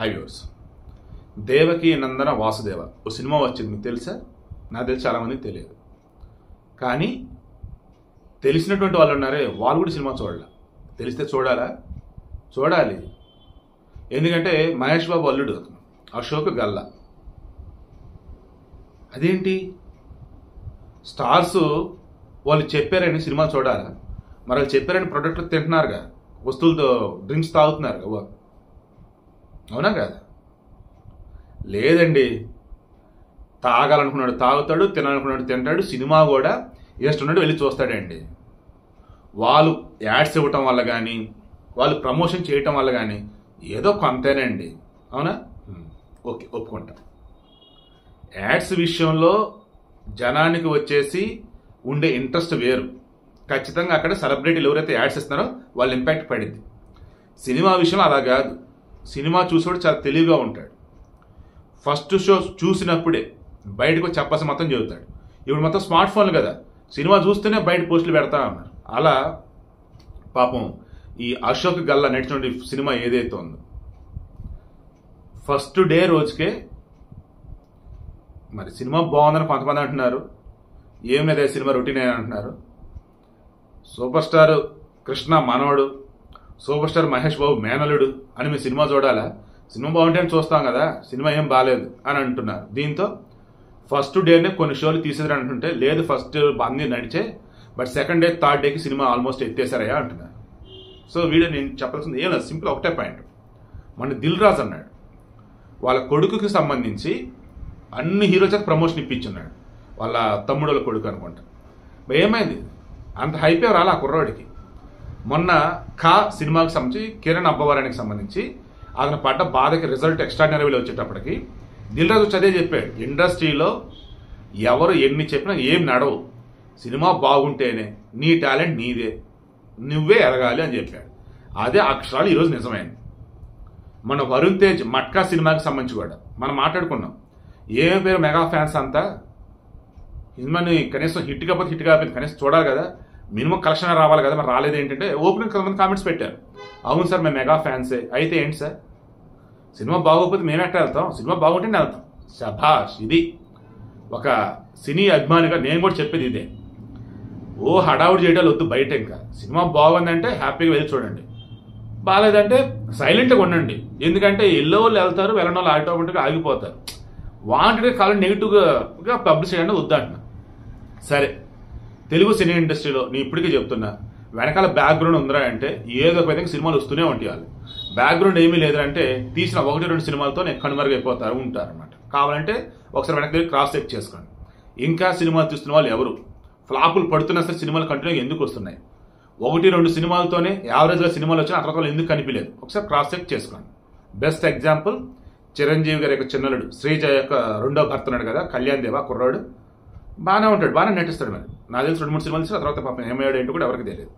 హైవ్యూర్స్ దేవకి నందన వాసుదేవ ఓ cinema వచ్చింది, మీకు తెలుసా? నాకు తెలిసి చాలామందికి తెలియదు. కానీ తెలిసినటువంటి వాళ్ళు ఉన్నారే, వాళ్ళు కూడా సినిమా చూడాలి. తెలిస్తే చూడాలా? చూడాలి. ఎందుకంటే మహేష్ బాబు అల్లుడు అశోక్ గల్లా. అదేంటి స్టార్స్ వాళ్ళు చెప్పారని సినిమా చూడాలా? మరి వాళ్ళు చెప్పారని ప్రొడక్ట్లు తింటున్నారుగా, వస్తువులతో డ్రింక్స్ తాగుతున్నారు. అవునా కాదా? లేదండి, తాగాలనుకున్నాడు తాగుతాడు, తినాలనుకున్నాడు తింటాడు. సినిమా కూడా ఇష్టం వెళ్ళి చూస్తాడండి. వాళ్ళు యాడ్స్ ఇవ్వటం వల్ల కానీ, వాళ్ళు ప్రమోషన్ చేయటం వల్ల కానీ ఏదో కొంతేనండి. అవునా? ఓకే, ఒప్పుకుంటా. యాడ్స్ విషయంలో జనానికి వచ్చేసి ఉండే ఇంట్రెస్ట్ వేరు. ఖచ్చితంగా అక్కడ సెలబ్రిటీలు ఎవరైతే యాడ్స్ ఇస్తున్నారో వాళ్ళ ఇంపాక్ట్ పడింది. సినిమా విషయంలో అలా కాదు. సినిమా చూసేవాడు చాలా తెలివిగా ఉంటాడు. ఫస్ట్ షో చూసినప్పుడే బయటకు చెప్పాల్సిన మొత్తం చెబుతాడు. ఇప్పుడు మొత్తం స్మార్ట్ ఫోన్లు కదా, సినిమా చూస్తేనే బయట పోస్టులు పెడతా ఉన్నారు. అలా పాపం ఈ అశోక్ గల్లా నడిచిన సినిమా ఏదైతే ఉందో ఫస్ట్ డే రోజుకే మరి సినిమా బాగుందని కొంతమంది అంటున్నారు, ఏం లేదా సినిమా రొటీన్ అని అంటున్నారు. సూపర్ స్టార్ కృష్ణ మనవడు, సూపర్ స్టార్ మహేష్ బాబు మేనలుడు అని మీరు సినిమా చూడాలా? సినిమా బాగుంటే చూస్తాం కదా, సినిమా ఏం బాగాలేదు అని అంటున్నారు. దీంతో ఫస్ట్ డేనే కొన్ని షోలు తీసేది అంటుంటే, లేదు ఫస్ట్ అన్నీ నడిచే, బట్ సెకండ్ డే థర్డ్ డేకి సినిమా ఆల్మోస్ట్ ఎత్తేసారయ్యా అంటున్నారు. సో వీడియో నేను చెప్పాల్సింది ఏం లేదు, సింపుల్ ఒకటే పాయింట్. మన దిల్ రాజు అన్నాడు వాళ్ళ కొడుకుకి సంబంధించి అన్ని హీరో చేత ప్రమోషన్ ఇప్పించున్నాడు, వాళ్ళ తమ్ముడుల కొడుకు అనుకుంటా. ఏమైంది అంత హైపే రాలా ఆ కుర్రాడికి. మొన్న ఖా సినిమాకి సంబంధించి కిరణ్ అబ్బవరానికి సంబంధించి అతను పడ్డ బాధకి రిజల్ట్ ఎక్స్ట్రాడినరీలో వచ్చేటప్పటికి దిల్ రాజు చదే చెప్పాడు, ఇండస్ట్రీలో ఎవరు ఎన్ని చెప్పినా ఏం నడవు, సినిమా బాగుంటేనే నీ టాలెంట్ నీదే, నువ్వే ఎదగాలి అని చెప్పాడు. అదే అక్షరాలు ఈరోజు నిజమైంది. మన వరుణ్ తేజ్ మట్కా సినిమాకి సంబంధించి కూడా మనం మాట్లాడుకున్నాం. ఏమే పేరు మెగా ఫ్యాన్స్ అంతా, సినిమాని కనీసం హిట్ కాకపోతే హిట్ కాకపోతే కనీసం చూడాలి కదా, మినిమం కలెక్షన్ రావాలి కదా. మరి రాలేదు ఏంటంటే ఓపెనింగ్ కొంతమంది కామెంట్స్ పెట్టారు, అవును సార్ మేము మెగా ఫ్యాన్సే. అయితే ఏంటి సార్, సినిమా బాగోకపోతే మేము ఎట్లా వెళ్తాం, సినిమా బాగుంటేనే వెళ్తాం. శభాష్. ఇది ఒక సినీ అభిమానిగా నేను కూడా చెప్పేది ఇదే. ఓ హడావుడి చేయడాలు వద్దు బయట. ఇంకా సినిమా బాగుందంటే హ్యాపీగా వెళ్ళి చూడండి, బాగాలేదంటే సైలెంట్గా ఉండండి. ఎందుకంటే వెళ్ళే వాళ్ళు వెళ్తారు, వెళ్ళని వాళ్ళు ఆటోమేటిక్గా ఆగిపోతారు. వాంటెడ్గా కాలం నెగిటివ్గా పబ్లిష్ చేయడానికి వద్దంటున్నా. సరే, తెలుగు సినీ ఇండస్ట్రీలో నేను ఇప్పటికీ చెప్తున్నా, వెనకాల బ్యాక్గ్రౌండ్ ఉందిరా అంటే ఏదో ఒక విధంగా సినిమాలు వస్తూనే ఉంటాయి. వాళ్ళు బ్యాక్గ్రౌండ్ ఏమీ లేదంటే తీసిన 1-2 సినిమాలతో కనుమరుగైపోతారు ఉంటారనమాట. కావాలంటే ఒకసారి వెనక్కి దగ్గర క్రాస్ చెక్ చేసుకోండి. ఇంకా సినిమాలు తీస్తున్న వాళ్ళు ఎవరు, ఫ్లాపులు పడుతున్నా సరే సినిమాలు కంటిన్యూగా ఎందుకు వస్తున్నాయి? 1-2 సినిమాలతోనే యావరేజ్గా సినిమాలు వచ్చినా అట్లా వాళ్ళు ఎందుకు కనిపించలేదు? ఒకసారి క్రాస్ చెక్ చేసుకోండి. బెస్ట్ ఎగ్జాంపుల్ చిరంజీవి గారి యొక్క చిన్నలుడు శ్రీజ యొక్క రెండో భర్త ఉన్నాడు కదా, కళ్యాణ్ దేవా కుర్రాడు, బాగానే ఉంటాడు, బాగానే నటిస్తాడు. మరి నాకు తెలిసి 2-3 సినిమాలు తీసి ఆ తర్వాత పాపం ఏమయ్యాడు ఏంటో కూడా ఎవరికి తెలియదు.